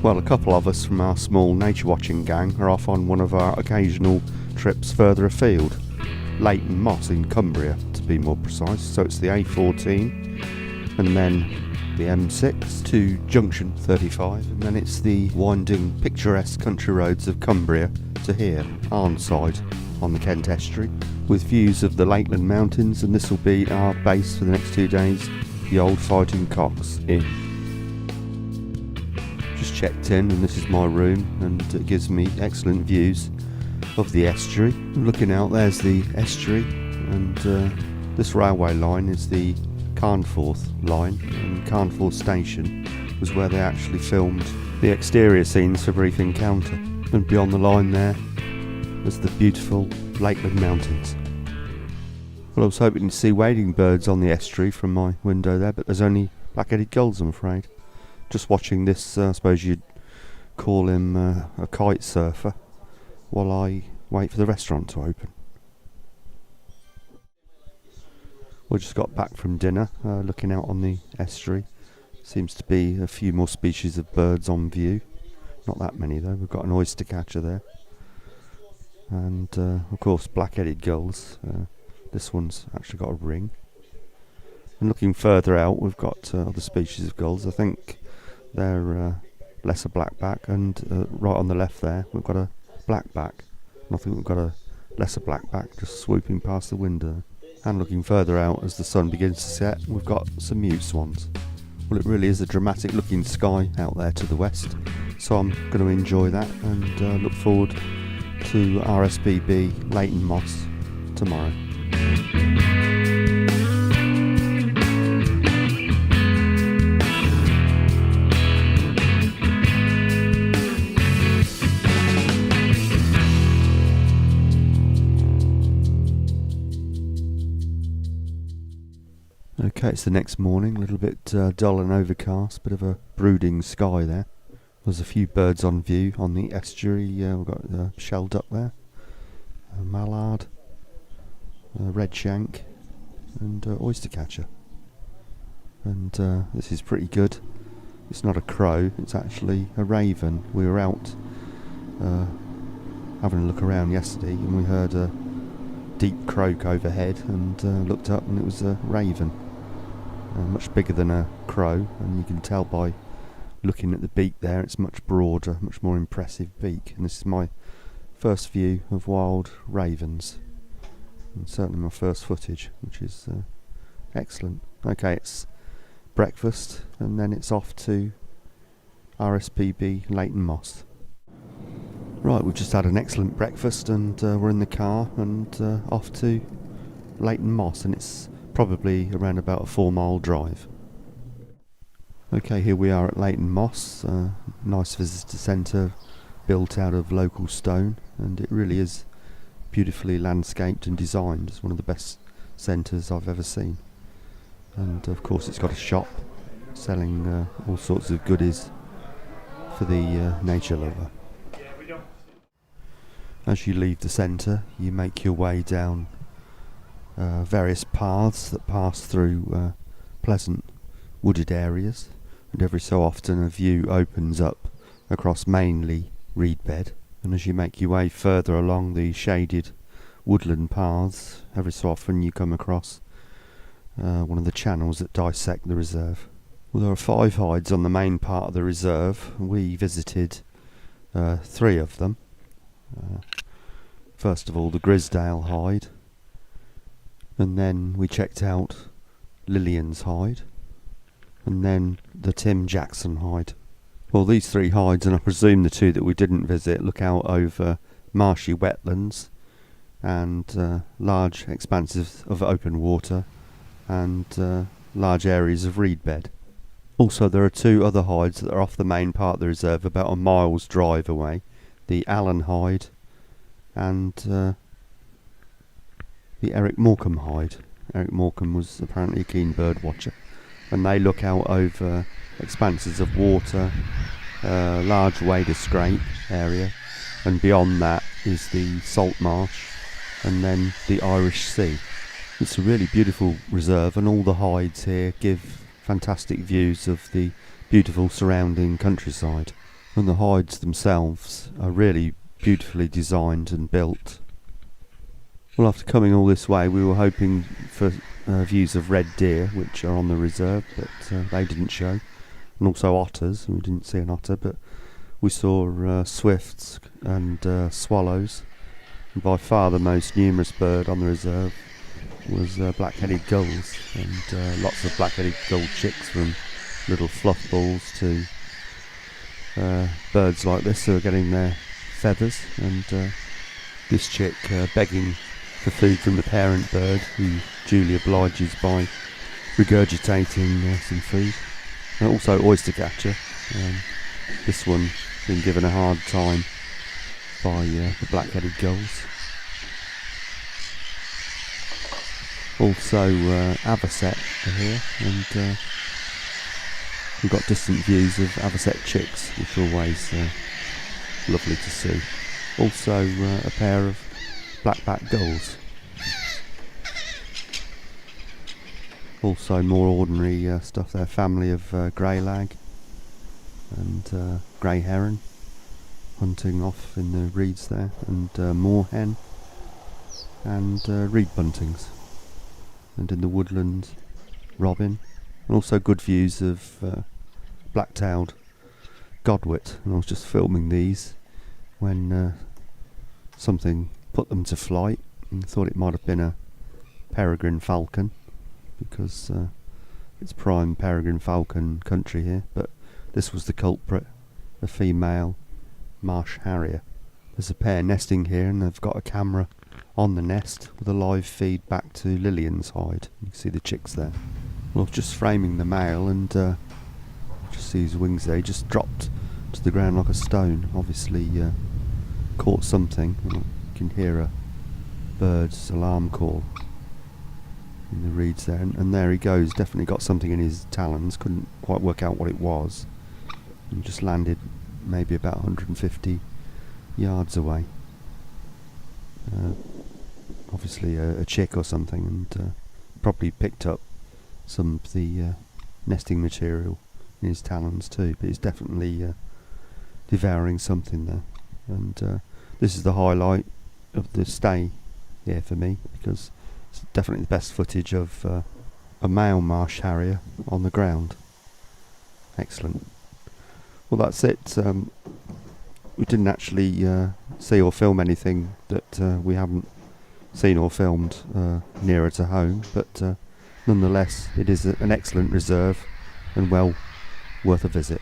Well, a couple of us from our small nature watching gang are off on one of our occasional trips further afield. Leighton Moss in Cumbria, to be more precise. So it's the A14 and then the M6 to junction 35, and then it's the winding picturesque country roads of Cumbria to here, Arnside on the Kent estuary, with views of the Lakeland Mountains, and this will be our base for the next 2 days, the Old Fighting Cocks Inn. Just checked in, and this is my room, and it gives me excellent views of the estuary. Looking out, there's the estuary, and this railway line is the Carnforth line, and Carnforth Station was where they actually filmed the exterior scenes for Brief Encounter. And beyond the line there was the beautiful Lakeland Mountains. Well, I was hoping to see wading birds on the estuary from my window there, but there's only black-headed gulls, I'm afraid. Just watching this, I suppose you'd call him a kite surfer, while I wait for the restaurant to open. We just got back from dinner, looking out on the estuary. Seems to be a few more species of birds on view. Not that many though. We've got an oyster catcher there, and of course black-headed gulls. This one's actually got a ring. And looking further out, we've got other species of gulls. I think they're lesser blackback, and right on the left there we've got a blackback. And I think we've got a lesser blackback just swooping past the window. And looking further out as the sun begins to set, we've got some mute swans. Well, it really is a dramatic looking sky out there to the west, so I'm going to enjoy that and look forward to RSPB Leighton Moss tomorrow. Okay, it's the next morning, a little bit dull and overcast, bit of a brooding sky there. There's a few birds on view on the estuary. We've got shell duck there, a mallard, red shank, and oyster catcher. And this is pretty good. It's not a crow, it's actually a raven. We were out having a look around yesterday, and we heard a deep croak overhead, and looked up, and it was a raven. Much bigger than a crow, and you can tell by looking at the beak there, it's much broader, much more impressive beak. And this is my first view of wild ravens, and certainly my first footage, which is excellent. Okay, it's breakfast, and then it's off to RSPB Leighton Moss. Right, we've just had an excellent breakfast, and we're in the car and off to Leighton Moss, and it's probably around about a 4-mile drive. Okay, here we are at Leighton Moss, nice visitor centre built out of local stone, and it really is beautifully landscaped and designed. It's one of the best centres I've ever seen. And of course it's got a shop selling all sorts of goodies for the nature lover. As you leave the centre, you make your way down various paths that pass through pleasant wooded areas, and every so often a view opens up across mainly reed bed. And as you make your way further along the shaded woodland paths, every so often you come across one of the channels that dissect the reserve. Well, there are 5 hides on the main part of the reserve. We visited 3 of them. First of all, the Grisdale hide, and then we checked out Lillian's hide, and then the Tim Jackson hide. Well, these 3 hides, and I presume the 2 that we didn't visit, look out over marshy wetlands and large expanses of open water and large areas of reed bed. Also, there are 2 other hides that are off the main part of the reserve, about a mile's drive away. The Allen hide and the Eric Morecambe hide. Eric Morecambe was apparently a keen bird watcher, and they look out over expanses of water, large Wader Scrape area, and beyond that is the salt marsh and then the Irish Sea. It's a really beautiful reserve, and all the hides here give fantastic views of the beautiful surrounding countryside. And the hides themselves are really beautifully designed and built. Well, after coming all this way, we were hoping for views of red deer, which are on the reserve, but they didn't show. And also otters. We didn't see an otter, but we saw swifts and swallows. And by far the most numerous bird on the reserve was black-headed gulls, and lots of black-headed gull chicks, from little fluff balls to birds like this who are getting their feathers, and this chick begging for food from the parent bird, who duly obliges by regurgitating some food. And also oyster catcher, this one being given a hard time by the black-headed gulls. Also avocet are here, and we've got distant views of avocet chicks, which are always lovely to see. Also a pair of black-backed gulls. Also more ordinary stuff there, family of grey lag and grey heron hunting off in the reeds there, and moorhen and reed buntings, and in the woodland robin, and also good views of black-tailed godwit. And I was just filming these when something put them to flight, and thought it might have been a peregrine falcon, because it's prime peregrine falcon country here, but this was the culprit, a female marsh harrier. There's a pair nesting here, and they've got a camera on the nest with a live feed back to Lillian's hide. You can see the chicks there. Well, I was just framing the male, and just see his wings there. He just dropped to the ground like a stone. Obviously caught something. You can hear a bird's alarm call in the reeds there, and there he goes. Definitely got something in his talons. Couldn't quite work out what it was, and just landed maybe about 150 yards away. Obviously a chick or something, and probably picked up some of the nesting material in his talons too, but he's definitely devouring something there. And this is the highlight of the stay here for me, because it's definitely the best footage of a male marsh harrier on the ground. Excellent. Well, that's it. We didn't actually see or film anything that we haven't seen or filmed nearer to home, but nonetheless it is an excellent reserve and well worth a visit.